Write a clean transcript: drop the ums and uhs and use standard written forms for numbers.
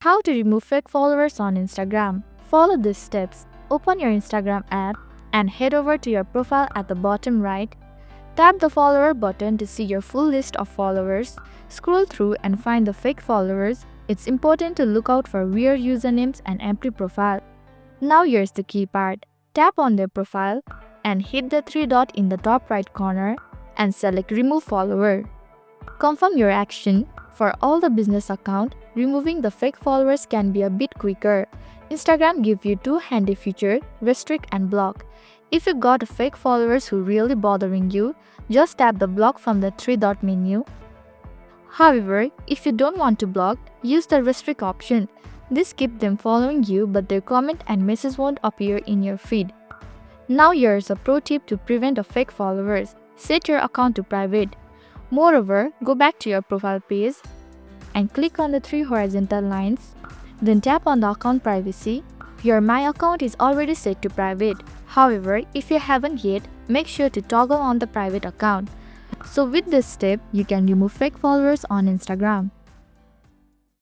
How to remove fake followers on Instagram. Follow these steps. Open your Instagram app and head over to your profile at the bottom right. Tap the follower button to see your full list of followers. Scroll through and find the fake followers. It's important to look out for weird usernames and empty profile. Now here's the key part. Tap on their profile and hit the three dot in the top right corner and select Remove Follower. Confirm your action. For all the business account, removing the fake followers can be a bit quicker. Instagram gives you two handy features, restrict and block. If you got fake followers who really bothering you, just tap the block from the three dot menu. However, if you don't want to block, use the restrict option. This keeps them following you but their comment and message won't appear in your feed. Now here's a pro tip to prevent a fake followers. Set your account to private. Moreover, go back to your profile page and click on the three horizontal lines. Then tap on the account privacy. Your My account is already set to private. However, if you haven't yet, make sure to toggle on the private account. So with this step, you can remove fake followers on Instagram.